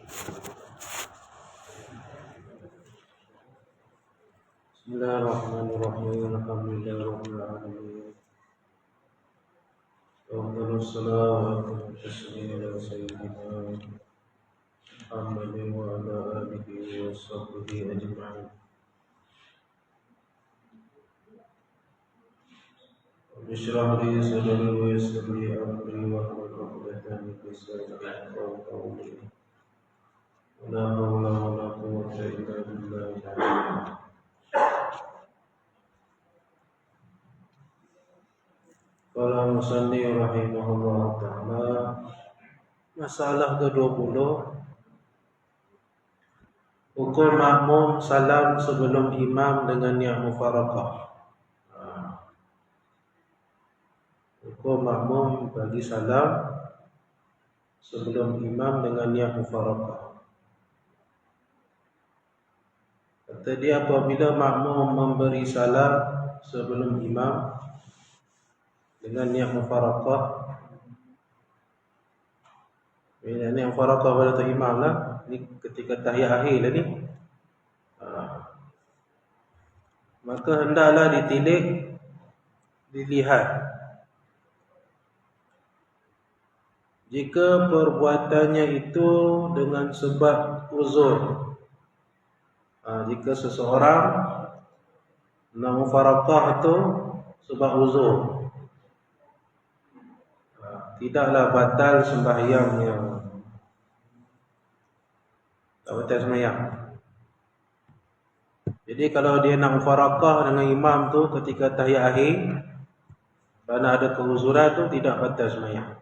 Bismillahirrahmanirrahim. Alhamdulillahirabbil alamin. Wassalatu wassalamu ala sayyidina Muhammadin wa ala alihi wa sahbihi ajma'in. Bishrah li sadri wa yassir li amri wa hlul 'uqdatam min lisani yafqahu qawli. La hawla wa la quwwata illa billah. Qala musanni rahimahullah ta'ala. Masalah ke-20, hukum makmum salam sebelum imam dengan niat mufaraqah. Hukum makmum bagi salam sebelum imam dengan niat mufaraqah. Kata dia, apabila makmum memberi salam sebelum imam dengan niat mufaraqah, niat mufaraqah pada tu imam lah. Ni ketika tahiyat akhir lah ni. Maka hendaklah dilihat jika perbuatannya itu dengan sebab uzur. Jika seseorang nak mufaraqah itu sebab uzur, tidaklah batal sembahyangnya. Tak batal sembahyang. Jadi kalau dia nak mufaraqah dengan imam tu ketika tahiyat akhir kerana ada keuzuran tu, tidak batal sembahyang.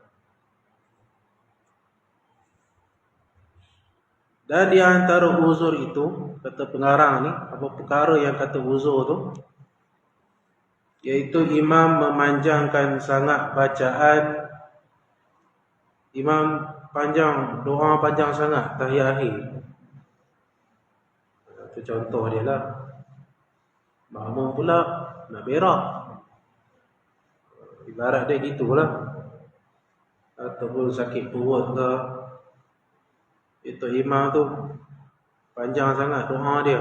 Dan di antara uzur itu, kata pengarang ni, apa perkara yang kata uzur tu, iaitu imam memanjangkan sangat bacaan. Imam panjang, doa panjang sangat tahiyat akhir. Itu contoh dia lah. Makmum pula nak berak, ibarat dia gitulah. Ataupun sakit perut ke, itu imam tu panjang sangat doa dia.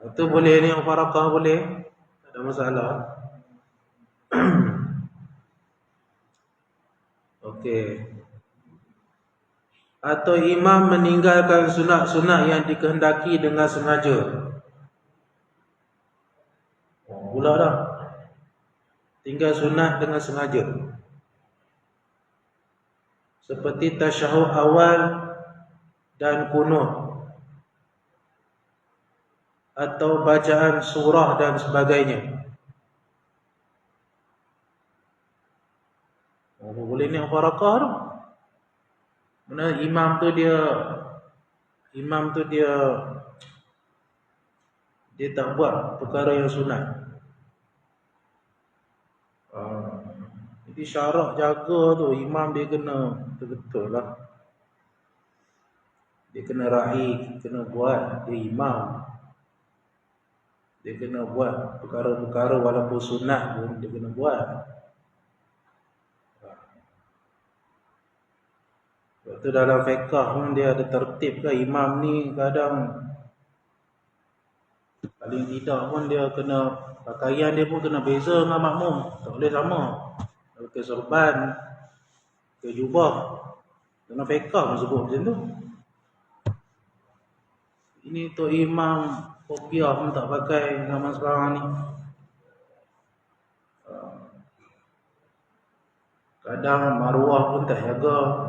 Itu boleh ni mufaraqah, boleh, tak ada masalah. Okey. Atau imam meninggalkan sunat-sunat yang dikehendaki dengan sengaja. Pula dah tinggal sunat dengan sengaja. Seperti tasyahud awal dan kunut, atau bacaan surah dan sebagainya. Boleh ni mufaraqah tu. Mana imam tu dia tak buat perkara yang sunat. Jadi syarat jaga tu, imam dia kena betul-betul lah. Dia kena raih, kena buat. Dia imam, dia kena buat perkara-perkara walaupun sunat pun dia kena buat. Sebab tu dalam fiqh pun dia ada tertib ke, imam ni kadang paling tidak pun dia kena, pakaian dia pun kena beza dengan makmum. Tak boleh sama. Kalau ke sorban, ke jubah, dalam fiqh pun sebut macam tu. Ini tu imam kopiah pun tak pakai zaman sekarang ni. Kadang maruah pun tak jaga.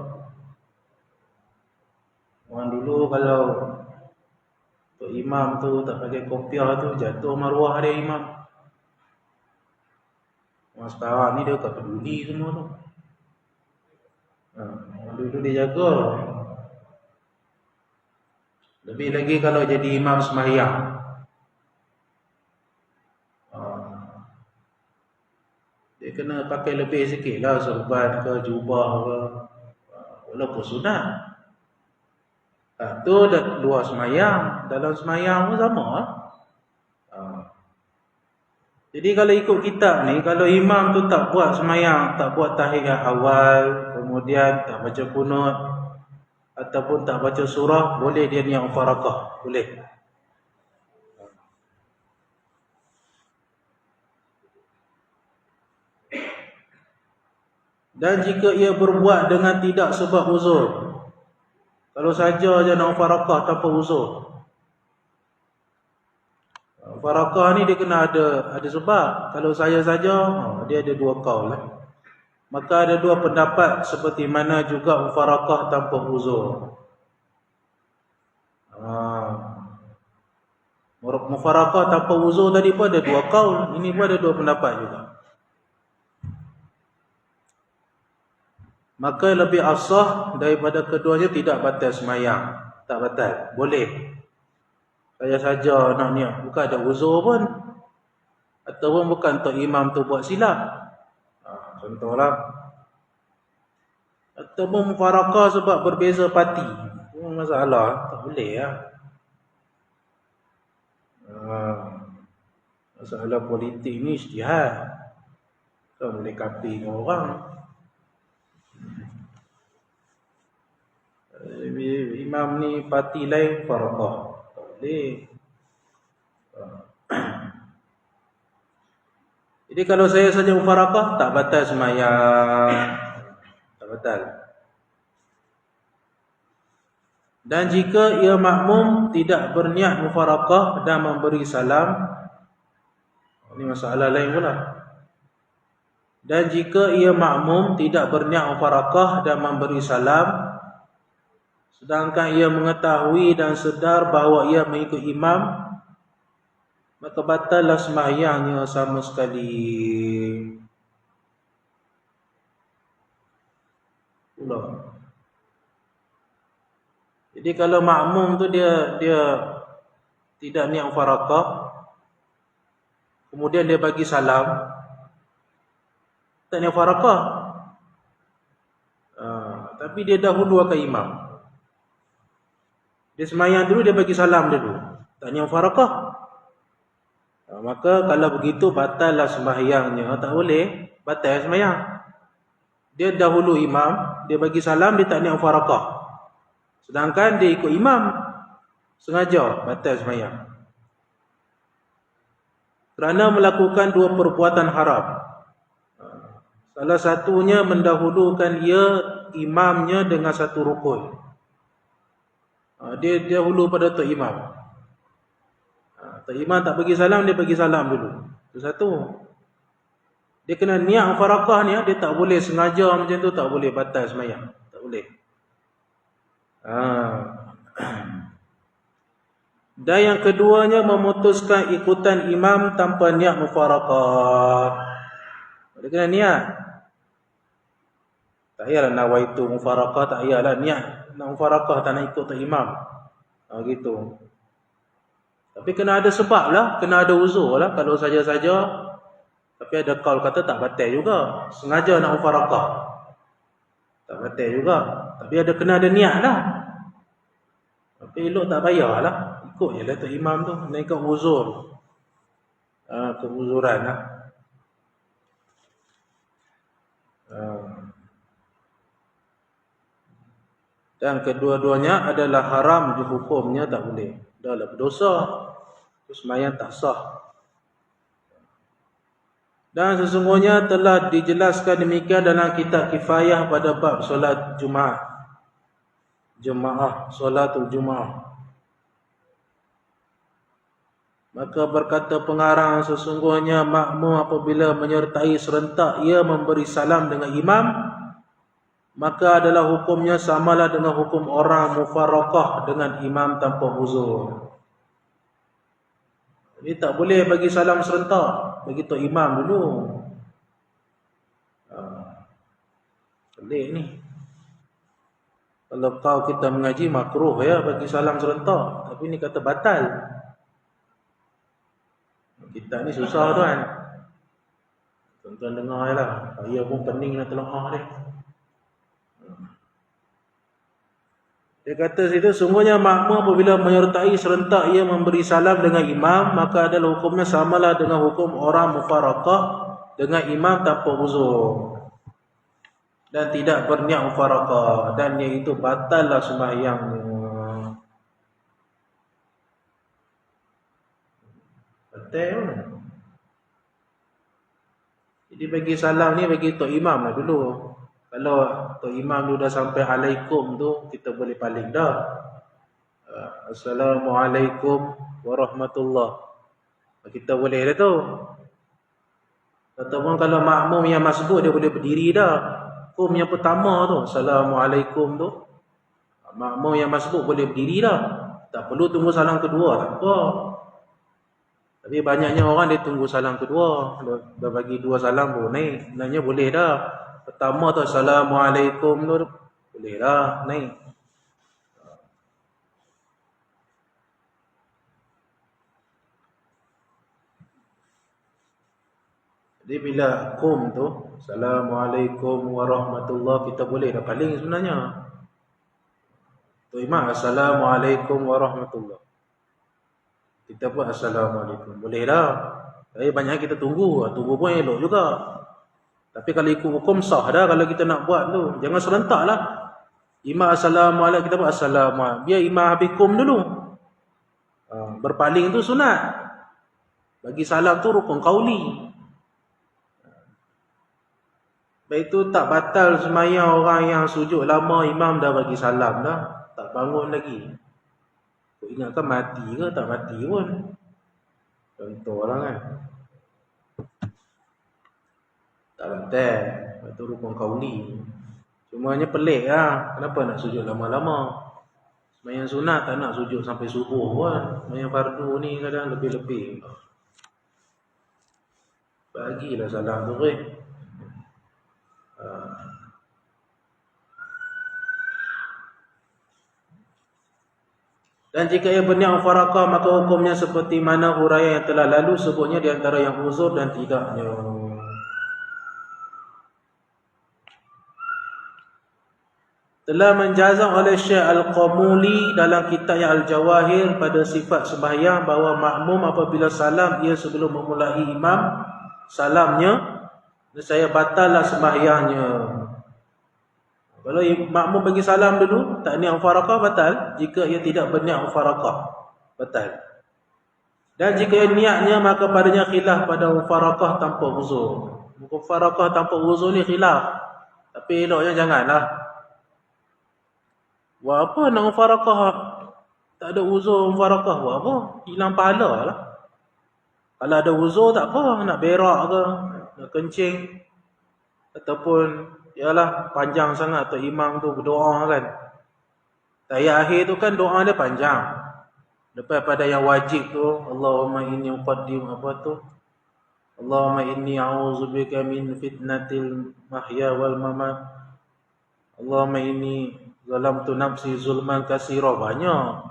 Orang dulu kalau tok imam tu tak pakai kopiah tu, jatuh maruah dia imam. Orang sekarang ni dia tak peduli semua tu. Orang dulu dia jaga. Lebih lagi kalau jadi imam sembahyang. Dia kena pakai lebih sikit lah, sorban ke, jubah ke, walaupun sunat. Tu dah luar semayang, dalam semayang pun sama lah. Jadi kalau ikut kitab ni, kalau imam tu tak buat semayang, tak buat tahiyat awal, kemudian tak baca kunut ataupun tak baca surah, boleh dia niat mufarakah, boleh. Dan jika ia berbuat dengan tidak sebab uzur, kalau saja je nak mufarakah tanpa uzur, mufarakah ni dia kena ada sebab. Kalau saya saja, dia ada dua kaul lah. Maka ada dua pendapat seperti mana juga mufarakah tanpa uzur. Mufarakah tanpa uzur tadi pun ada dua kaul, ini pun ada dua pendapat juga. Maka lebih asah daripada keduanya tidak batal semayang. Tak batal, boleh. Saya saja nak niat, bukan ada uzur pun, ataupun bukan untuk imam tu buat silap. Contohlah, ataupun mufarakah sebab berbeza parti, masalah, tak boleh lah. Masalah politik ni ijtihad, tak boleh kapi dengan orang. Imam ni parti lain mufarakah, tak boleh. Jadi kalau saya saja mufarakah, tak batal semayang, tak batal. Dan jika ia makmum tidak berniat mufarakah dan memberi salam, ini masalah lain pula. Dan jika ia makmum tidak berniat mufarakah dan memberi salam, sedangkan ia mengetahui dan sedar bahawa ia mengikut imam, maka batallah sembahyangnya sama sekali. Pula. Jadi kalau makmum tu dia tidak niat mufarakah, kemudian dia bagi salam, tak niat mufarakah, tapi dia dahulukan imam. Dia sembahyang dulu, dia bagi salam dulu, tak niat mufarakah. Maka kalau begitu batallah sembahyangnya, tak boleh, batal sembahyang. Dia dahulu imam, dia bagi salam, dia tak niat mufarakah. Sedangkan dia ikut imam, sengaja, batal sembahyang. Kerana melakukan dua perbuatan haram. Salah satunya mendahulukan imamnya dengan satu rukun. Dia dahulu pada tok imam. Tok imam tak bagi salam, dia bagi salam dulu. Itu satu. Dia kena niat mufarakah ni, dia tak boleh sengaja macam tu, tak boleh, batal sembahyang. Tak boleh. Dan yang keduanya memutuskan ikutan imam tanpa niat mufarakah. Dia kena niat. Tak payahlah nawaitu mufarakah, tak payahlah niat nak mufarakah, tak nak ikut tok imam. Gitu. Tapi kena ada sebab lah, kena ada uzur lah. Kalau saja-saja, tapi ada kaul kata tak batal juga, sengaja nak mufarakah, tak batal juga. Tapi kena ada niat lah. Tapi elok tak payah lah, ikut je lah tok imam tu, nak ikut uzur, keuzuran lah. Dan kedua-duanya adalah haram, hukumnya tak boleh, dah lah berdosa, terus sembahyang tak sah. Dan sesungguhnya telah dijelaskan demikian dalam kitab Kifayah pada bab solat Jemaah, solatul Jumaah. Maka berkata pengarang, sesungguhnya makmum apabila menyertai serentak ia memberi salam dengan imam, maka adalah hukumnya samalah dengan hukum orang mufarakah dengan imam tanpa uzur. Jadi tak boleh bagi salam serentak, bagi tok imam dulu. Pelik ni. Kalau kita mengaji makruh ya bagi salam serentak, tapi ni kata batal. Kita ni susah tuan. Tuan-tuan dengar lah, saya pun pening nak telengah ni. Dia kata situ, sungguhnya makmum apabila menyertai serentak ia memberi salam dengan imam, maka adalah hukumnya samalah dengan hukum orang mufaraqah dengan imam tanpa uzur. Dan tidak berniat mufaraqah, dan iaitu batallah sembahyangnya. Betul. Jadi bagi salam ni bagi tok imam lah dulu. Kalau tok imam tu dah sampai alaikum tu, kita boleh paling dah. Assalamualaikum warahmatullahi. Kita boleh dah tu. Ataupun kalau makmum yang masbuk, dia boleh berdiri dah. Hukum yang pertama tu, Assalamualaikum tu, makmum yang masbuk boleh berdiri dah. Tak perlu tunggu salam kedua, tak apa. Tapi banyaknya orang dia tunggu salam kedua. Dah bagi 2 salam pun naik. Sebenarnya boleh dah. Pertama tu Assalamualaikum tu, boleh dah naik. Jadi bila kum tu, Assalamualaikum warahmatullahi, kita boleh dah paling sebenarnya. Tu imam, Assalamualaikum warahmatullahi. Kita pun Assalamualaikum. Boleh dah. Tapi banyak kita tunggu. Tunggu pun elok juga. Tapi kalau ikut hukum sah dah kalau kita nak buat tu. Jangan serentak lah. Imam Assalamualaikum, kita pun Assalamualaikum. Biar imam habis kum dulu. Berpaling tu sunat. Bagi salam tu rukun qauli. Baik tu tak batal sembahyang orang yang sujud lama, imam dah bagi salam dah. Tak bangun lagi. Kau ingatkan mati ke? Tak mati pun. Contoh lah kan. Tak batal. Itu rukun qauli. Cumanya pelik lah. Kenapa nak sujud lama-lama? Sembahyang sunat tak nak sujud sampai subuh pun. Sembahyang fardu ni kadang lebih-lebih. Bagilah salam tu ke. Dan jika ia berniat mufaraqah, maka hukumnya seperti mana huraian yang telah lalu, sebutnya di antara yang uzur dan tidaknya. Telah menjazam oleh Syekh Al-Qamuli dalam kitabnya Al-Jawahir pada sifat sembahyang bahawa makmum apabila salam ia sebelum memulai imam salamnya, saya batallah sembahyangnya. Kalau makmum bagi salam dulu, tak niat mufaraqah, batal. Jika ia tidak berniat mufaraqah, batal. Dan jika ia niatnya, maka padanya khilaf pada mufaraqah tanpa uzur. Mufaraqah tanpa uzur ni khilaf. Tapi eloknya janganlah. Buat apa nak mufaraqah? Tak ada uzur mufaraqah, buat apa? Hilang pahala lah. Kalau ada uzur tak apa, nak berak ke, nak kencing, ataupun yalah panjang sangat atau imam tu berdoa kan. Tahiyat akhir tu kan doa dia panjang. Lepas pada yang wajib tu, Allahumma inni uqaddim apa tu? Allahumma inni a'udzubika min fitnatil mahya wal mamat. Allahumma inni zalamtu nafsi zulman katsira, banyak.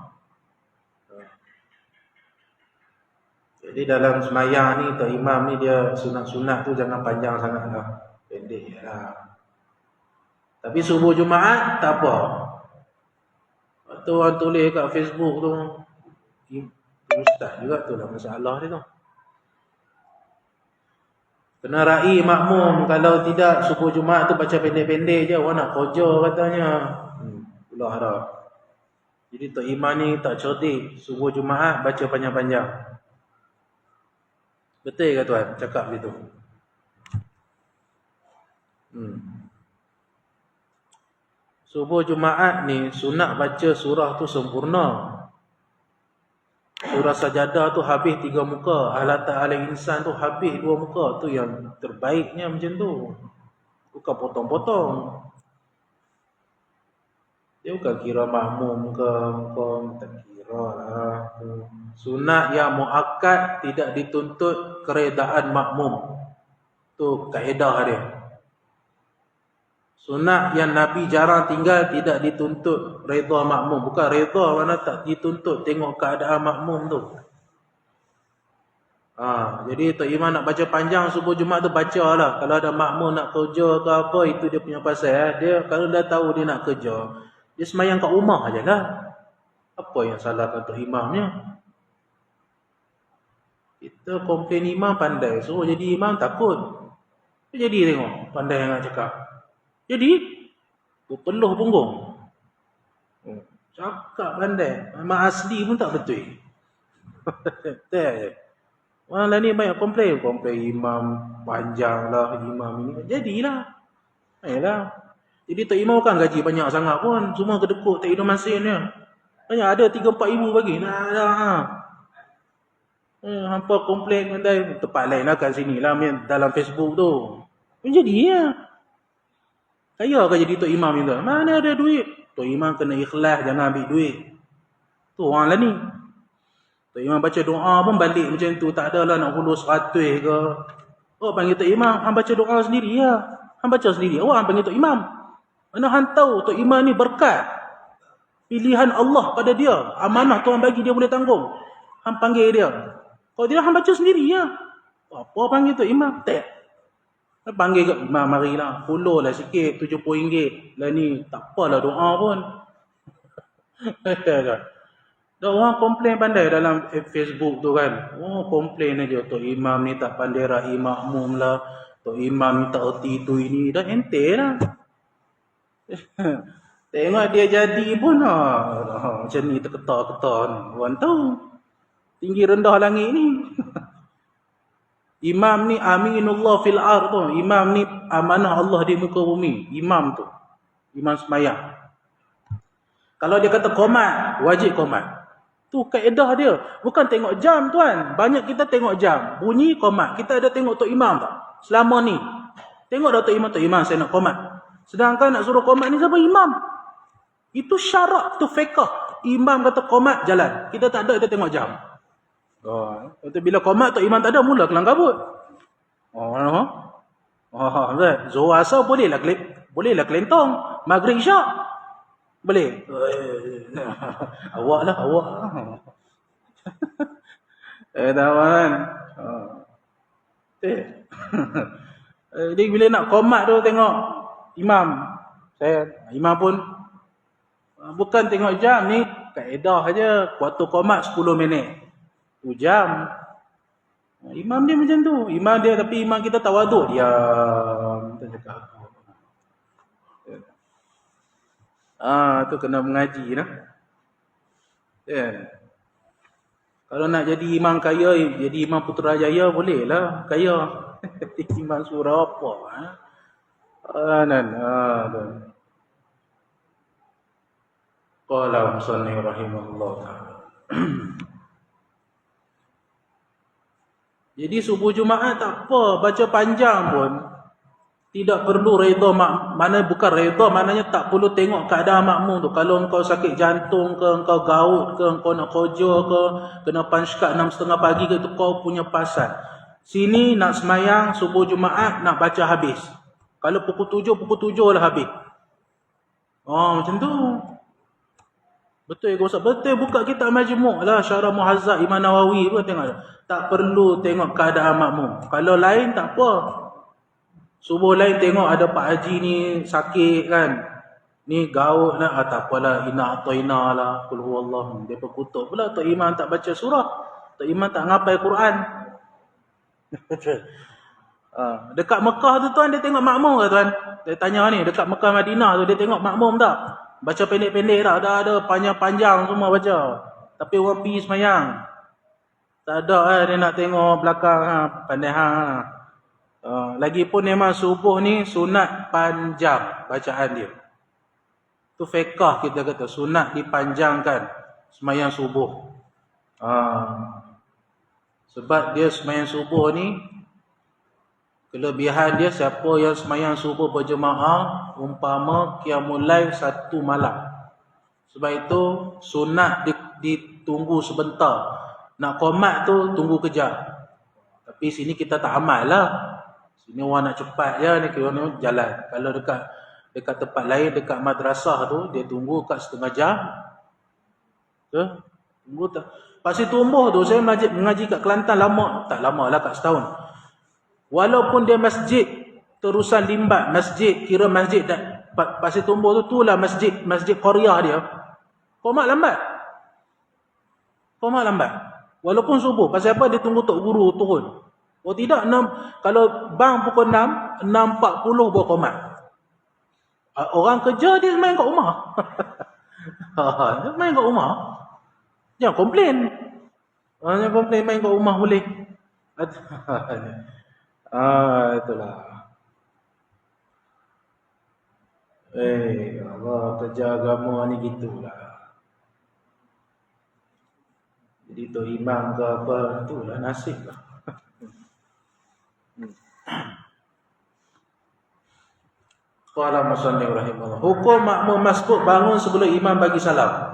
Jadi dalam sembahyang ni atau imam ni dia sunat-sunat tu jangan panjang sangatlah. Pendek lah. Tapi subuh Jumaat tak apa. Waktu orang tulis kat Facebook tu, ustaz juga tu lah masalah dia tu. Kena ra'i makmum. Kalau tidak subuh Jumaat tu baca pendek-pendek je. Orang nak kerja katanya. Pulah dah. Jadi tok imam ni tak cerdik. Subuh Jumaat baca panjang-panjang. Betul ke tuan cakap gitu? Subuh Jumaat ni sunat baca surah tu sempurna. Surah Sajadah tu habis 3 muka. Halatal al-insan tu habis 2 muka. Tu yang terbaiknya macam tu. Bukan potong-potong. Dia bukan kira makmum ke tak kira lah. Sunat yang muakkad tidak dituntut keredaan makmum. Tu kaedah dia. Sunat yang Nabi jarang tinggal tidak dituntut redha makmum. Bukan redha, mana tak dituntut tengok keadaan makmum tu. Jadi tok imam nak baca panjang subuh Jumaat tu bacalah. Kalau ada makmum nak kerja ke apa, itu dia punya pasal. Dia kalau dah tahu dia nak kerja, Dia semayang kat rumah je lah. Apa yang salahkan tok imamnya? Kita komplain imam pandai, suruh jadi imam takut. Jadi tengok, pandai nak cakap. Jadi, berpeluh punggung. Cakap pandai. Memang asli pun tak betul. Orang lain ni banyak komplain imam panjang lah, imam ini. Jadilah. Ayolah. Jadi tok imam kan gaji banyak sangat pun. Semua kedekut tak hidup masin dia. Banyak ada 3-4 ribu bagi. Hampa komplain pandai. Tempat lain lah kat sini lah. Dalam Facebook tu. Jadi ya. Kaya ke jadi tok imam itu? Mana ada duit? Tok imam kena ikhlas, jangan ambil duit. Tu orang lah ni. Tok imam baca doa pun balik macam tu. Tak adalah nak hulur 100 ke. Oh panggil tok imam. Hang baca doa sendiri ya. Hang baca sendiri. Oh hang panggil tok imam. Mana hang tahu tok imam ni berkat. Pilihan Allah pada dia. Amanah Tuhan bagi dia boleh tanggung. Hang panggil dia. Kalau dia hang baca sendiri ya. Apa panggil tok imam? Tak. Panggil kat imam marilah. Follow lah sikit. RM70. Lah ni tak apalah doa pun. Dah orang komplain pandai dalam Facebook tu kan. Oh komplain aja. Tok imam ni tak pandai ra'i makmum lah. Tok imam ni tak erti tu ini. Dah ente lah. Tengok dia jadi pun macam ni terketar-ketar ni. Orang tahu. Tinggi rendah langit ni. Imam ni aminullah fil ard tu. Imam ni amanah Allah di muka bumi. Imam tu. Imam semayang. Kalau dia kata qomat, wajib qomat. Tu kaedah dia. Bukan tengok jam tuan. Banyak kita tengok jam. Bunyi qomat. Kita ada tengok tok imam tak? Selama ni. Tengok dah tok imam saya nak qomat. Sedangkan nak suruh qomat ni siapa? Imam. Itu syarak, tu fiqh. Imam kata qomat, jalan. Kita tak ada, kita tengok jam. Bila qomat tok imam tak ada, mula kelang kabut. Zuhur asar bolehlah kelentong. Maghrib isyak boleh. Awak lah. Tahu kan. Jadi bila nak qomat tu tengok imam. Imam pun bukan tengok jam ni, kaedah aja. Waktu qomat 10 minit. 1 jam. Imam dia macam tu. Imam dia, tapi imam kita tawaduk. Diam. Tak cakap apa. Tu kena mengaji lah. Kalau nak jadi imam kaya, jadi imam Putrajaya boleh lah. Kaya. Imam surah apa? Qala musannif rahimahullah ta'ala. Jadi subuh Jumaat tak apa, baca panjang pun tidak perlu redha mana bukan redha, maknanya tak perlu tengok keadaan makmum tu. Kalau engkau sakit jantung ke, engkau gaut ke, engkau nak kerja ke, kena panskak 6:30 pagi ke, itu kau punya pasal. Sini nak semayang subuh Jumaat nak baca habis. Kalau pukul 7 lah habis. Macam tu. Betul ke Ustaz? Betul, buka kitab Majmu' lah, Syarah Muhazzab Imam Nawawi pun tengok. Tak perlu tengok keadaan makmum. Kalau lain tak apa. Subuh lain tengok ada Pak Haji ni sakit kan. Ni gaut lah. Tak apalah. Inna atoina lah. Qul huwallahu. Dia perkutuk pula. Tok imam tak baca surah. Tok imam tak ngapai Quran. Dekat Mekah tu tuan, dia tengok makmum ke tuan? Dia tanya ni. Dekat Mekah Madinah tu dia tengok makmum tak? Baca pendek-pendek tak? Ada panjang-panjang semua baca. Tapi orang pergi semayang. Tak ada dia nak tengok belakang pandai lagipun memang subuh ni sunat panjang bacaan dia. Tu fiqh kita kata sunat dipanjangkan semayang subuh. Sebab dia semayang subuh ni kelebihan dia, siapa yang semayang subuh berjemaah umpama qiyamul lail 1 malam. Sebab itu sunat ditunggu sebentar. Nak qomat tu tunggu kejap. Tapi sini kita tak amal lah. Sini orang nak cepat je ni, kira ni jalan. Kalau dekat tempat lain, dekat madrasah tu, dia tunggu kat setengah jam. Tunggu tak. Pasir tumbuh tu, saya mengaji kat Kelantan lama. Tak lama lah, kat setahun. Walaupun dia masjid terusan limbat masjid, kira masjid Pasir Tumbuh tu itulah masjid Qaryah dia. Qomat lambat. Walaupun subuh. Pasal apa? Dia tunggu tok guru turun. Oh tidak, kalau bang pukul 6, 6.40 baru qomat. Orang kerja dia main kat rumah. Dia main kat rumah. Jangan komplain. Jangan komplain, main kat rumah boleh. Itulah. Allah, kerja agama ni gitulah. Jadi tu imam ke apa, itulah nasib lah. Qala musannif rahimahullah. Hukum makmum masbuk bangun sebelum imam bagi salam.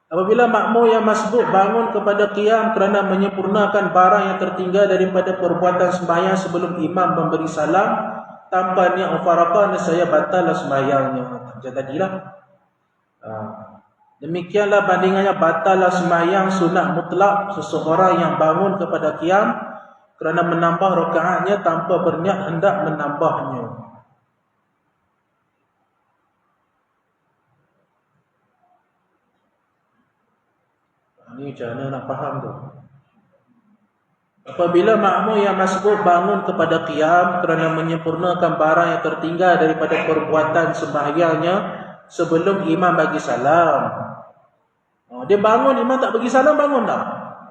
Apabila makmum yang masbuk bangun kepada qiyam kerana menyempurnakan barang yang tertinggal daripada perbuatan sembahyang sebelum imam memberi salam tanpa niat mufaraqah, nescaya batal sembahyangnya. Macam tadilah. Demikianlah bandingannya batal sembahyang sunat mutlak seseorang yang bangun kepada qiyam kerana menambah rakaatnya tanpa berniat hendak menambahnya. Ini macam mana nak faham tu? Apabila makmum yang masbuk bangun kepada qiyam kerana menyempurnakan barang yang tertinggal daripada perbuatan sembahyangnya sebelum imam bagi salam. Dia bangun, imam tak bagi salam, bangun tak?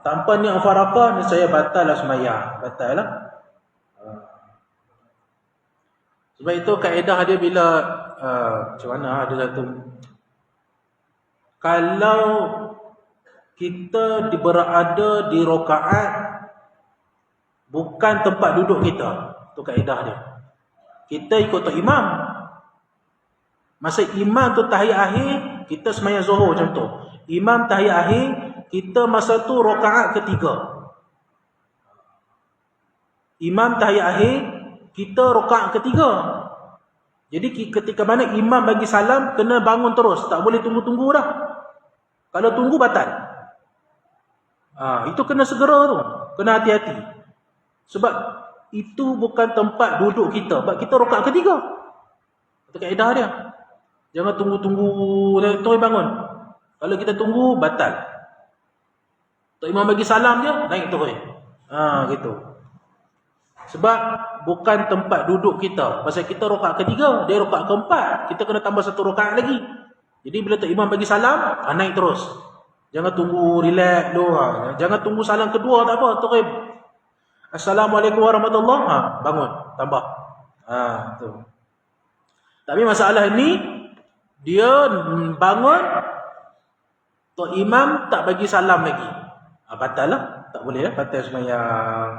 Tanpa niat mufaraqah, nescaya batal lah sembahyang. Batal lah. Sebab itu kaedah dia bila macam mana ada satu, kalau kita berada di rakaat bukan tempat duduk kita, tu kaedah dia. Kita ikut tok imam. Masa imam tu tahiyat akhir, kita sembahyang Zuhur contoh. Imam tahiyat akhir, kita masa tu rakaat ketiga. Imam tahiyat akhir, kita rakaat ketiga. Jadi ketika mana imam bagi salam, kena bangun terus, tak boleh tunggu-tunggu dah. Kalau tunggu batal. Itu kena segera tu. Kena hati-hati. Sebab itu bukan tempat duduk kita. Sebab kita rakaat ketiga. Itu kaedah dia. Jangan tunggu-tunggu terus bangun. Kalau kita tunggu, batal. Tok imam bagi salam je, naik terus. Gitu. Sebab bukan tempat duduk kita. Pasal kita rakaat ketiga, dia rakaat keempat. Kita kena tambah satu rakaat lagi. Jadi bila tok imam bagi salam, naik terus. Jangan tunggu relax dulu. Jangan tunggu salam kedua, tak apa. Terus Assalamualaikum warahmatullahi, bangun, tambah. Tu. Tapi masalah ni, dia bangun, tok imam tak bagi salam lagi. Batal lah. Tak boleh lah. Batal sembahyang.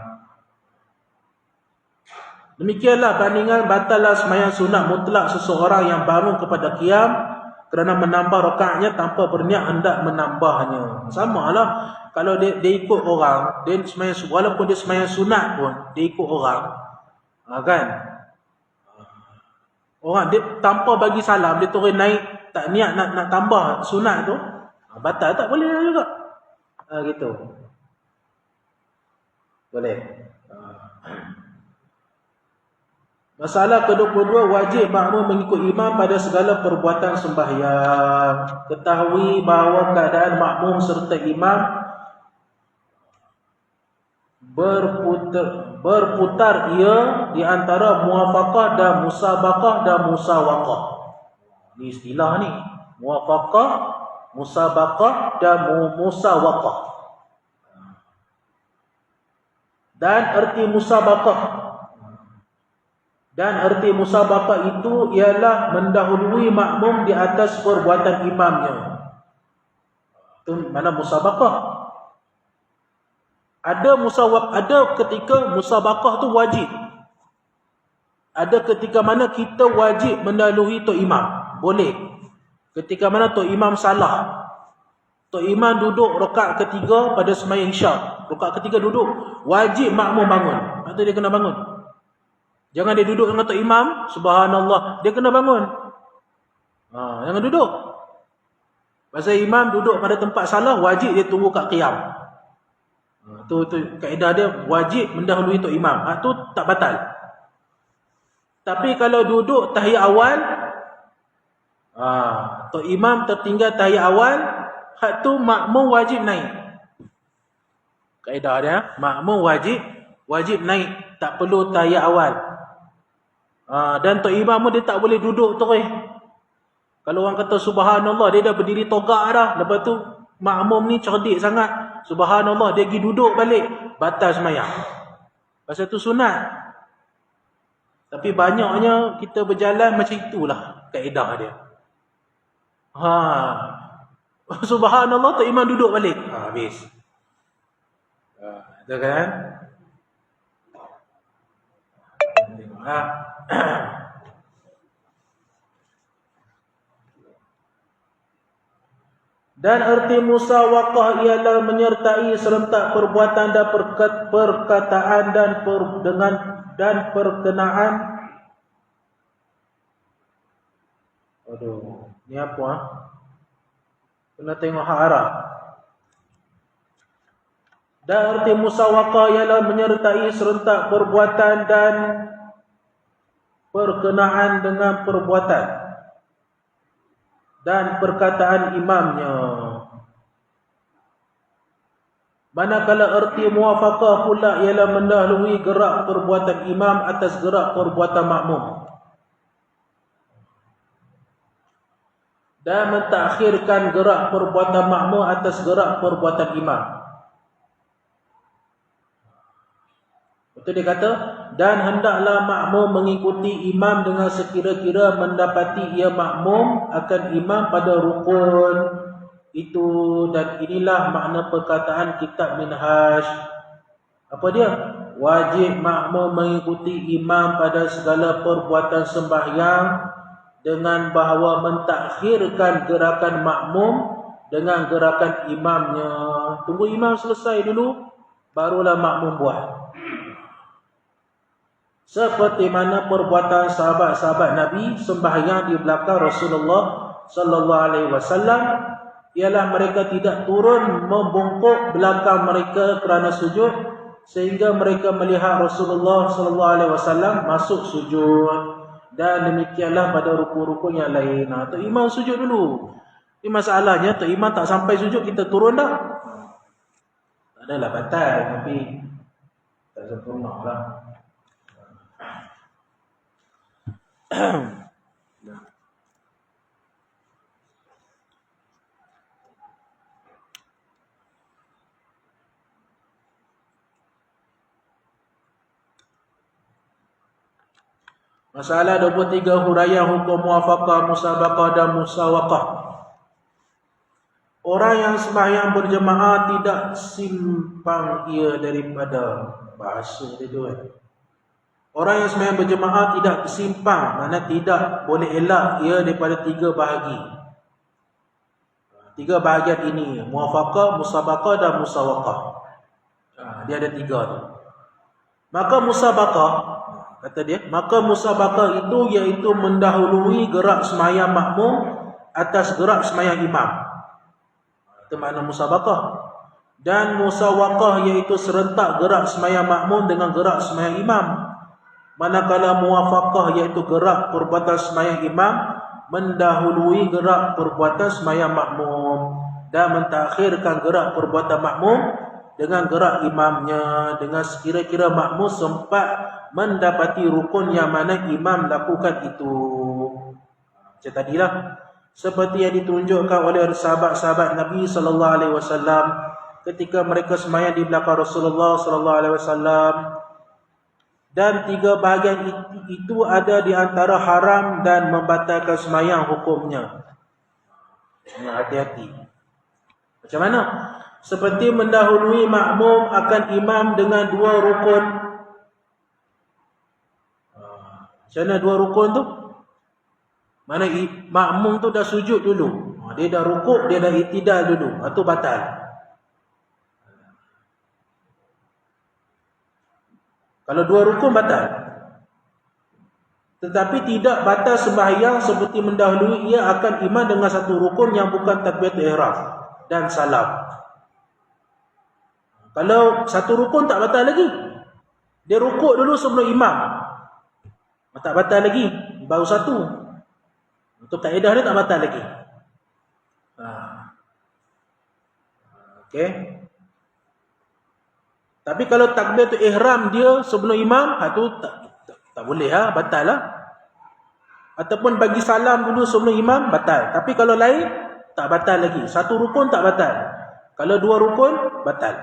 Demikianlah bandingan batal sembahyang sunat mutlak seseorang yang bangun kepada qiyam kerana menambah rakaatnya tanpa berniat hendak menambahnya. Sama lah. Kalau dia ikut orang, dia sembahyang, walaupun dia sembahyang sunat pun, dia ikut orang. Kan? Orang dia tanpa bagi salam, dia terus naik, tak niat nak tambah sunat tu, batal tak boleh juga. Gitu. Boleh. Masalah ke-22, wajib makmum mengikut imam pada segala perbuatan sembahyang. Ketahui bahawa keadaan makmum serta imam berputar ia di antara muwafaqah dan musabaqah dan musawaqah. Ini istilah ni. Muwafaqah, musabaqah dan musawaqah. Dan erti musabaqah. Dan erti musabaqah itu ialah mendahului makmum di atas perbuatan imamnya. Itu mana musabaqah? Ada ketika musabaqah tu wajib. Ada ketika mana kita wajib mendahului tok imam. Boleh. Ketika mana tok imam salah. Tok imam duduk rakaat ketiga pada sembahyang isyak. Rakaat ketiga duduk, wajib makmum bangun. Maksudnya dia kena bangun. Jangan dia duduk dengan tok imam, subhanallah, dia kena bangun. Jangan duduk. Pasal imam duduk pada tempat salah, wajib dia tunggu kat qiyam. Tu kaedah dia, wajib mendahului tok imam. Tu tak batal. Tapi kalau duduk tahiyat awal, atau imam tertinggal tahiyat awal, hak tu makmum wajib naik. Kaedah dia, makmum wajib naik, tak perlu tahiyat awal. Dan tok imam pun dia tak boleh duduk terus. Kalau orang kata subhanallah, dia dah berdiri togak dah. Lepas tu makmum ni cerdik sangat. Subhanallah, dia pergi duduk balik, batal sembahyang. Pasal tu sunat. Tapi banyaknya kita berjalan macam itulah kaedah dia. Subhanallah, tok imam duduk balik. Habis. Ada kan? Tengok Dan erti musawaqah ialah menyertai serentak perbuatan dan perkataan dan perkenaan. Aduh, ni apa Kena tengok hak Arab. Dan erti musawaqah ialah menyertai serentak perbuatan dan perkenaan dengan perbuatan dan perkataan imamnya. Manakala erti muwafaqah pula ialah mendahului gerak perbuatan imam atas gerak perbuatan makmum, dan mentakhirkan gerak perbuatan makmum atas gerak perbuatan imam. Betul dia kata, dan hendaklah makmum mengikuti imam dengan sekira-kira mendapati ia makmum akan imam pada rukun itu. Dan inilah makna perkataan kitab Minhaj. Apa dia? Wajib makmum mengikuti imam pada segala perbuatan sembahyang dengan bahawa mentakhirkan gerakan makmum dengan gerakan imamnya. Tunggu imam selesai dulu, barulah makmum buat. Seperti mana perbuatan sahabat-sahabat Nabi sembahyang di belakang Rasulullah sallallahu alaihi wasallam, ialah mereka tidak turun membungkuk belakang mereka kerana sujud sehingga mereka melihat Rasulullah sallallahu alaihi wasallam masuk sujud. Dan demikianlah pada rukun-rukun yang lain. Tok imam sujud dulu. Ini masalahnya tok imam tak sampai sujud kita turun dah. Tak adalah batal, tapi tak sempurna lah. Masalah 23, huraian hukum muwafaqah, musabaqah dan musawaqah. Orang yang sembahyang berjemaah tidak simpang ia daripada bahasa dia tu kan. Orang yang sembahyang berjemaah tidak tersimpang, makna tidak boleh elak ia daripada 3 bahagi. 3 bahagian ini, muwafaqah, musabaqah dan musawaqah. Dia ada 3 tu. Maka musabaqah, kata dia, maka musabaqah itu iaitu mendahului gerak sembahyang makmum atas gerak sembahyang imam. Itu makna musabaqah. Dan musawaqah iaitu serentak gerak sembahyang makmum dengan gerak sembahyang imam. Manakala muwafaqah iaitu gerak perbuatan sembahyang imam mendahului gerak perbuatan sembahyang makmum dan mentakhirkan gerak perbuatan makmum dengan gerak imamnya, dengan sekira-kira makmum sempat mendapati rukun yang mana imam lakukan itu. Macam tadilah, seperti yang ditunjukkan oleh sahabat-sahabat Nabi sallallahu alaihi wasallam ketika mereka sembahyang di belakang Rasulullah sallallahu alaihi wasallam. Dan 3 bahagian itu ada di antara haram dan membatalkan sembahyang hukumnya. Hati-hati. Macam mana? Seperti mendahului makmum akan imam dengan 2 rukun. Macam mana 2 rukun tu? Mana makmum tu dah sujud dulu. Dia dah rukuk, dia dah i'tidal dulu. Itu batal. Kalau 2 rukun batal. Tetapi tidak batal sembahyang seperti mendahului ia akan imam dengan 1 rukun yang bukan takbiratul ihram dan salam. Kalau 1 rukun tak batal lagi. Dia rukuk dulu sebelum imam. Tak batal lagi. Baru satu. Untuk kaedah dia tak batal lagi. Okey. Tapi kalau takbiratul ihram dia sebelum imam, tu tak boleh batal lah. Ataupun bagi salam dulu sebelum imam, batal. Tapi kalau lain, tak batal lagi. Satu rukun tak batal. Kalau dua rukun, batal.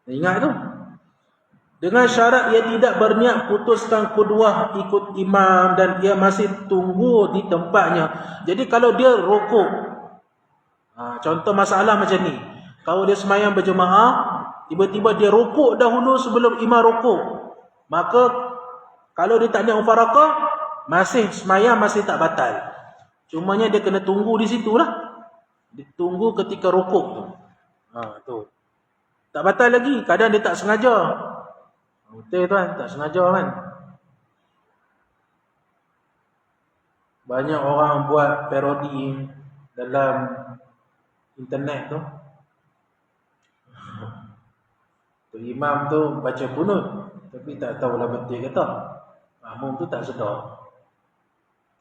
Ingat tu. Dengan syarat ia tidak berniat putuskan kedua ikut imam dan ia masih tunggu di tempatnya. Jadi kalau dia rukuk, contoh masalah macam ni. Kalau dia sembahyang berjemaah, tiba-tiba dia rukuk dahulu sebelum imam rukuk. Maka kalau dia tak niat mufaraqah, masih sembahyang masih tak batal. Cumanya dia kena tunggu di situlah. Dia tunggu ketika rukuk tu. Tu. Tak batal lagi, kadang dia tak sengaja. Betul tuan, tak sengaja kan. Banyak orang buat parodi dalam internet tu. Imam tu baca kunut, tapi tak tahulah betul ke tak. Makmum tu tak sedar.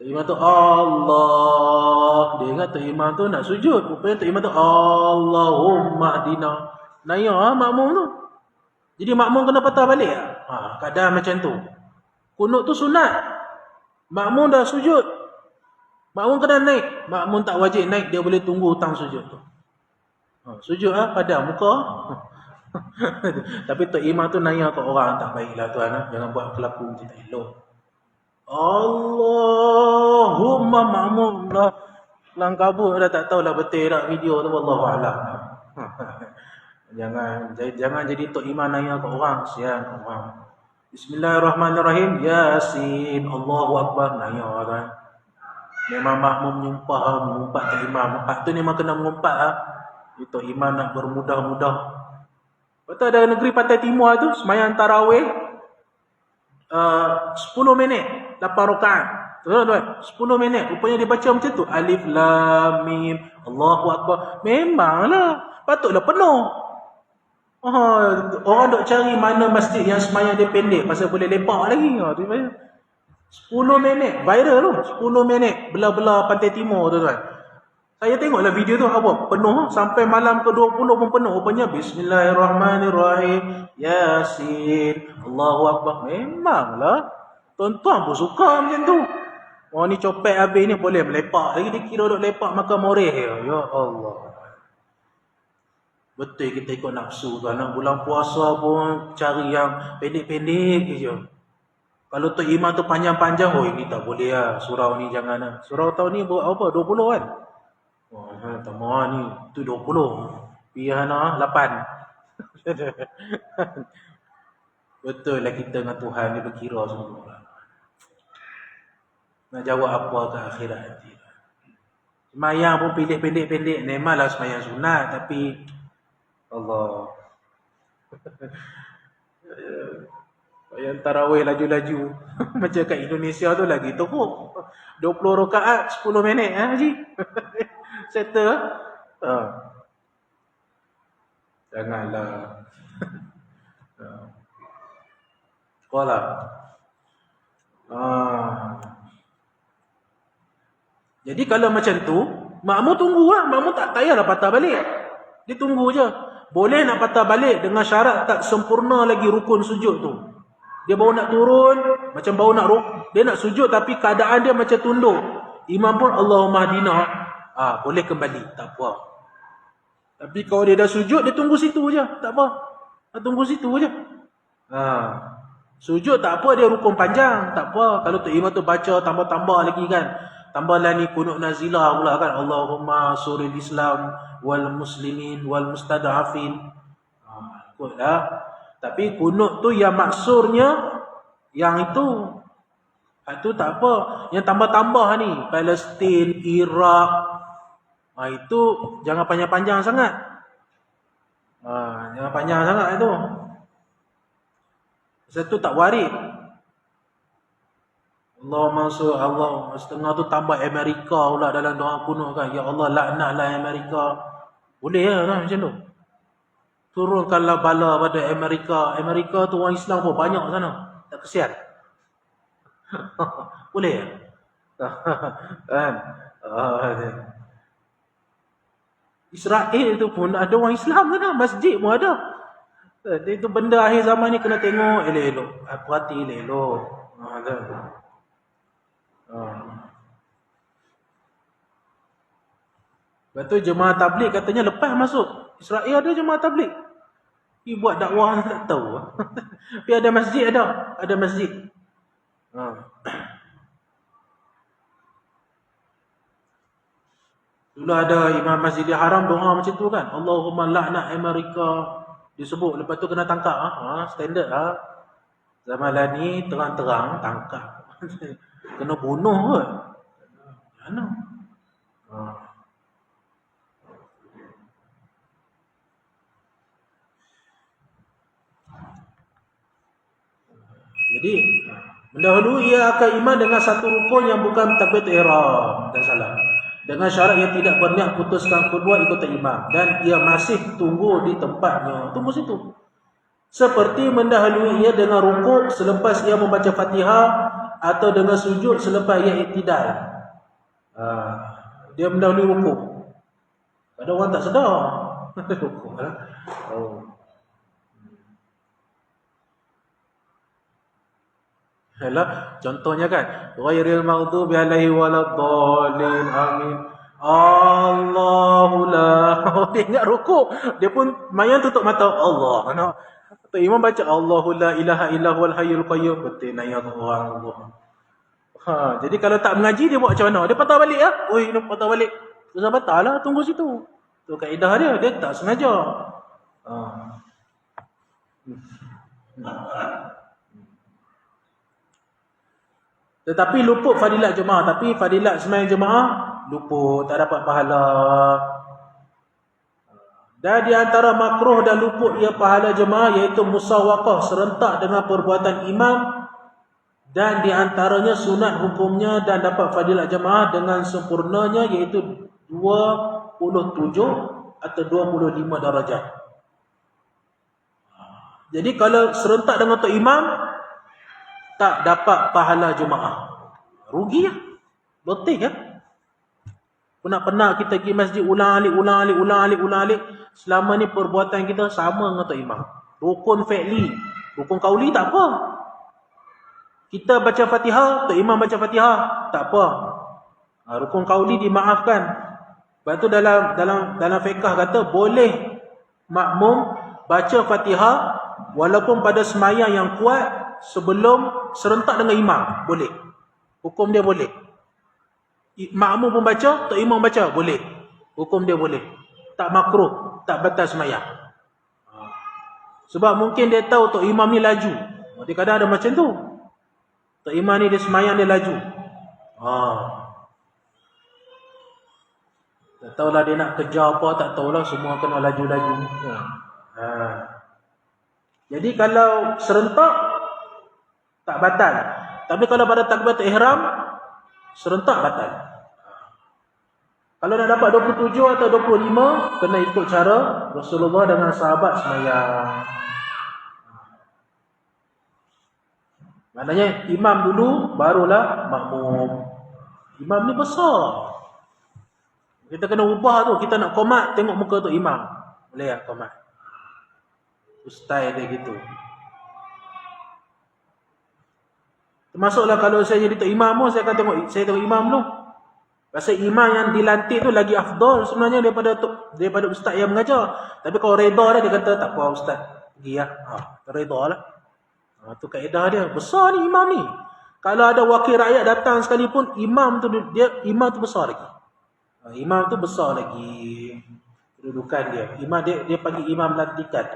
Imam tu Allah. Dia ingat imam tu nak sujud. Rupanya imam tu Allahumma hdina. Naya makmum tu. Jadi makmum kena patah balik. Keadaan macam tu. Kunut tu sunat. Makmum dah sujud. Makmum kena naik. Makmum tak wajib naik. Dia boleh tunggu hutang sujud tu. Sujud pada muka. Tapi Tok Imam tu nanya ke orang, tak baiklah tuan. Jangan buat kelaku macam tak elok. Allahumma makmum lah. Lang kabut dah tak tahulah betul tak video tu. Wallahualam. Jangan jadi Tok Imam nanya ke orang, sian orang. Bismillahirrahmanirrahim. Yasin. Allahu Akbar. Nanya kan. Memang makmum mengumpat Tok Imam. Hak tu memang kena mengumpat Tok Imam nak bermudah-mudah. Betul ada negeri Pantai Timur tu sembahyang tarawih 10 minit 8 rakaat. Tuan-tuan, 10 minit rupanya dia baca macam tu. Alif lam mim Allahu Akbar. Memanglah patutlah penuh. Orang duk cari mana masjid yang sembahyang dia pendek pasal boleh lepak lagi. 10 minit viral tu. 10 minit belah-belah Pantai Timur tu tuan. Saya tengoklah video tu penuh sampai malam ke-20 pun penuh. Rupanya Bismillahirrahmanirrahim. Yasin. Allahu Akbar. Memanglah. Tuan-tuan pun suka macam tu. Orang ni copet habis ni boleh melepak lagi. Dia kira duk lepak makan moreh. Ya Allah. Betul kita ikut nafsu tuan. Bulan puasa pun cari yang pendek-pendek je. Kalau Tok Imam tu panjang-panjang, ini tak boleh lah. Surau ni jangan lah. Surau tahun ni buat apa? 20 kan? Tak mahu ni. Tu 20. Pihak 8. Betul lah kita dengan Tuhan ni berkira semua. Nak jawab apa ke akhirat nanti. Semayang pun pilih pendek-pendek. Memanglah semayang sunat. Tapi Allah. Yang tarawih laju-laju. Macam kat Indonesia tu lagi teruk. 20 rakaat 10 minit Haji. Settle. Janganlah. Sekolah. Jadi kalau macam tu, makmum tunggu lah. Makmum tak payahlah patah balik. Dia tunggu je. Boleh nak patah balik dengan syarat tak sempurna lagi rukun sujud tu. Dia baru nak turun, macam baru nak dia nak sujud tapi keadaan dia macam tunduk. Imam pun Allahumma hdina. Boleh kembali, tak apa. Tapi kalau dia dah sujud, dia tunggu situ je, tak apa. Tunggu situ je. Sujud tak apa, dia rukun panjang, tak apa. Kalau Tok Imam tu baca tambah-tambah lagi kan. Tambahlah ni kunut nazilah pula kan. Allahumma suril Islam wal muslimin wal mustada'afin. Ikutlah. Tapi kunut tu yang maksurnya yang itu. Itu tak apa. Yang tambah-tambah ni Palestin, Iraq. Itu jangan panjang-panjang sangat. Jangan panjang sangat itu. Satu tak warid. Allah masuk Allah setengah tu tambah Amerika pula dalam doa kunut kan. Ya Allah laknatlah Amerika. Boleh lah kan macam tu. turunkanlah bala pada Amerika. Amerika tu orang Islam pun banyak sana. Tak kesian. Boleh kan? Israel tu pun ada orang Islam sana, masjid pun ada. Itu benda akhir zaman ni kena tengok elok-elok. Perhati elok-elok. Lepas tu jemaah tabligh katanya lepas masuk Israel ada jemaah tabligh. Dia buat dakwah tak tahu. Tapi ada masjid ada. Ada masjid. Dulu ada Imam Masjidil Haram doa macam tu kan. Allahumma la'na Amerika. Disebut. Lepas tu kena tangkap. Standard lah. Zaman lah ni terang-terang tangkap. Kena bunuh kot. Mana? Jadi mendahului ia akan iman dengan satu rukun yang bukan takbiratul ihram dan salam. Dengan syarat yang tidak berniat putuskan kedua ikut imam dan ia masih tunggu di tempatnya. Tunggu situ. Seperti mendahului ia dengan rukuk selepas ia membaca Fatihah atau dengan sujud selepas ia iktidal. Dia mendahului rukuk. Ada orang tak sedar. Rukuk lah. Yalah, contohnya kan, ghairil maghdubi alaihi waladdallin, amin. Allahu la. Dia ingat rukuk, dia pun mayan tutup mata Allah. Atau imam baca Allahu la ilaha illa huwal hayyul qayyum, betul ayat Allah. Jadi kalau tak mengaji dia buat macam mana? Dia patah balik ah. Oi, dia patah balik. Terus patah lah, tunggu situ. Tu kaedah dia tak sengaja. Tetapi luput fadilat jemaah. Tapi fadilat sembahyang jemaah luput, tak dapat pahala. Dan di antara makruh dan luput ia pahala jemaah iaitu musawaqah serentak dengan perbuatan imam. Dan di antaranya sunat hukumnya dan dapat fadilat jemaah dengan sempurnanya iaitu 27 atau 25 darajat. Jadi kalau serentak dengan tok imam tak dapat pahala jemaah. Rugi lah. Letih lah. Penat-penat kita pergi masjid ulang alik. Selama ni perbuatan kita sama dengan tok imam. Rukun fi'li. Rukun qauli tak apa. Kita baca Fatihah, tok imam baca Fatihah, tak apa. Rukun qauli dimaafkan. Lepas tu dalam fiqh kata boleh makmum baca Fatihah walaupun pada sembahyang yang kuat sebelum serentak dengan imam, boleh. Hukum dia boleh. Makmum pun baca, tok imam baca, boleh. Hukum dia boleh. Tak makruh, tak batal sembahyang. Sebab mungkin dia tahu tok imam ni laju. Dia kadang ada macam tu. Tok imam ni dia sembahyang dia laju. Tak tahulah dia nak kejar apa, tak tahulah, semua kena laju-laju. Jadi kalau serentak tak batal. Tapi kalau pada takbiratul ihram serentak batal. Kalau nak dapat 27 atau 25 kena ikut cara Rasulullah dengan sahabat sembahyang. Maknanya imam dulu barulah makmum. Imam ni besar. Kita kena ubah tu, kita nak qomat tengok muka tu imam. Boleh tak qomat? Style dia gitu. Termasuklah kalau saya jadi tok imam pun saya akan tengok imam dulu. Pasal imam yang dilantik tu lagi afdal sebenarnya daripada ustaz yang mengajar. Tapi kalau reda dia kata tak apa ustaz, pergi lah. Reda lah. Tu kaedah dia. Besar ni imam ni. Kalau ada wakil rakyat datang sekalipun imam tu besar lagi. Imam tu besar lagi kedudukan dia. Imam dia panggil imam lantikan.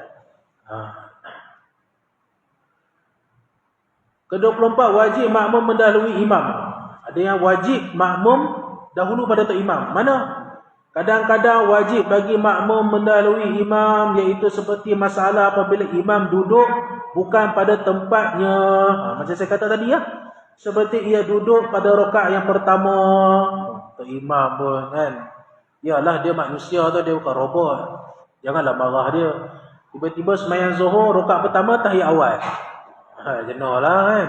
Ke-24 wajib makmum mendahului imam. Ada yang wajib makmum dahulu pada tok imam. Mana? Kadang-kadang wajib bagi makmum mendahului imam, iaitu seperti masalah apabila imam duduk bukan pada tempatnya. Macam saya kata tadi ya. Seperti ia duduk pada rakaat yang pertama. Tok imam pun kan. Yalah dia manusia tu, dia bukan robot. Janganlah marah dia. Tiba-tiba sembahyang Zuhur rakaat pertama tahiyat awal. Jenuhlah kan.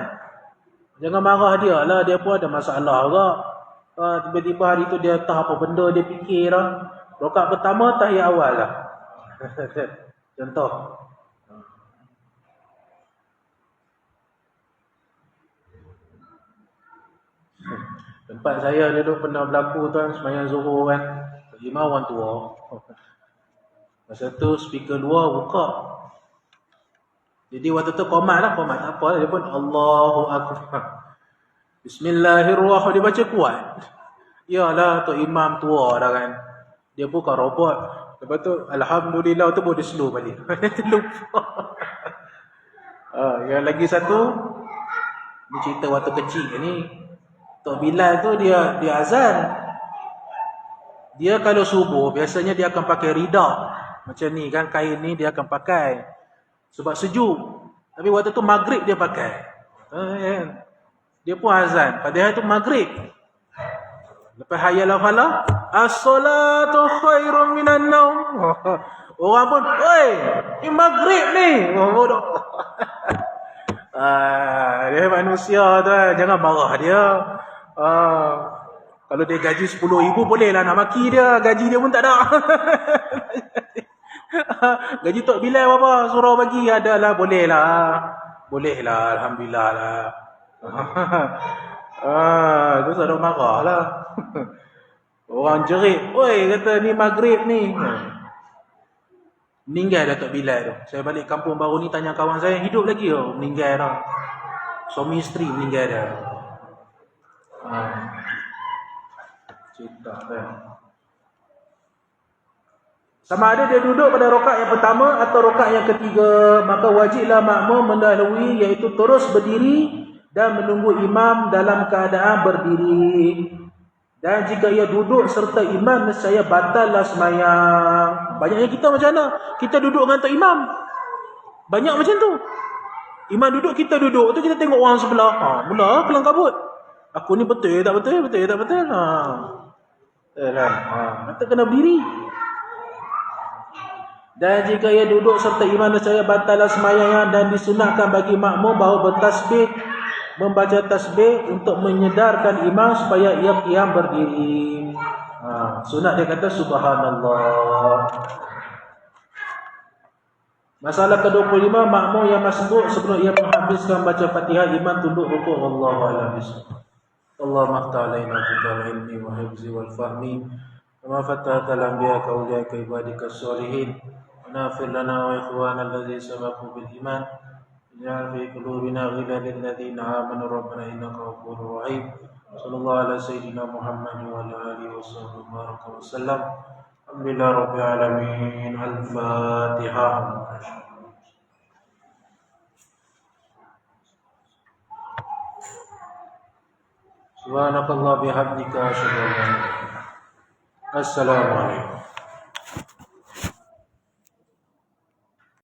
Jangan marah dia lah, dia pun ada masalah juga. Tiba-tiba hari tu dia tahu apa benda dia fikir lah. Rakaat pertama tahiyat awal lah. Contoh. Tempat saya dulu pernah berlaku tuan sembahyang Zuhur kan. Imam orang tua. Masa tu speaker luar buka. Jadi waktu tu qomat tak apa dia pun Allahu Akbar. Bismillahirrahmanirrahim dia baca kuat. Yalah tu imam tua dah kan. Dia bukan robot. Lepas tu alhamdulillah tu boleh slow balik. Lupa. Yang lagi satu ni cerita waktu kecil ni. Tok Bilal tu dia azan. Dia kalau subuh biasanya dia akan pakai rida. Macam ni kan kain ni dia akan pakai. Sebab sejuk. Tapi waktu tu maghrib dia pakai. Dia pun azan. Padahal tu maghrib. Lepas hayal falah, as-salatu khairun minan naum. Orang pun, "Oi, ni maghrib ni." Bodoh. Dia manusia tu, jangan marah dia. Kalau dia gaji 10,000 boleh lah nak maki dia. Gaji dia pun tak ada. Gaji Tok Bilal berapa? Surau bagi. Adalah, boleh lah. Boleh lah, alhamdulillah lah. Itu sudah marah lah. Orang jerit. Oi, kata ni maghrib ni. Meninggal dah Tok Bilal tu. Saya balik kampung baru ni tanya kawan saya, hidup lagi ke? Meninggal dah. Suami isteri meninggal dah. Cerita kan. Sama ada dia duduk pada rakaat yang pertama atau rakaat yang ketiga, maka wajiblah makmum mendahului iaitu terus berdiri dan menunggu imam dalam keadaan berdiri. Dan jika ia duduk serta imam, nescaya batallah sembahyang. Banyaknya kita macam mana? Kita duduk dengan tok imam. Banyak macam tu. Imam duduk, kita duduk. Tu kita tengok orang sebelah. Mula kelang kabut. Aku ni betul tak betul? Betul tak betul? Maka kena berdiri. Dan jika ia duduk serta imam, nescaya batallah sembahyang, dan disunatkan bagi makmum bahawa bertasbih, membaca tasbih untuk menyedarkan imam supaya ia qiyam berdiri. Sunat dia kata subhanallah. Masalah ke-25, makmum yang masbuk sebelum ia menghabiskan baca Fatihah, imam tunduk rukuk. Wallahu a'lam bishawab. Allahumma ftah alaina bil ilmi wa hifzi wal fahmi kama fatahta al anbiya ka ulika ibadika sholihin. Nafir lana wa ikhwana alladhi sabaku bil iman. Jangan fi qulubina ghillan lil ladzina amanu rabbana innaka ghafurur rahim. Sallallahu ala sayyidina Muhammad wa ala alihi wa sallam. Alhamdulillah rabbil alamin. Al-Fatihah. Subhanakallah bihamdika asyhadu an la ilaha illa anta. Assalamualaikum.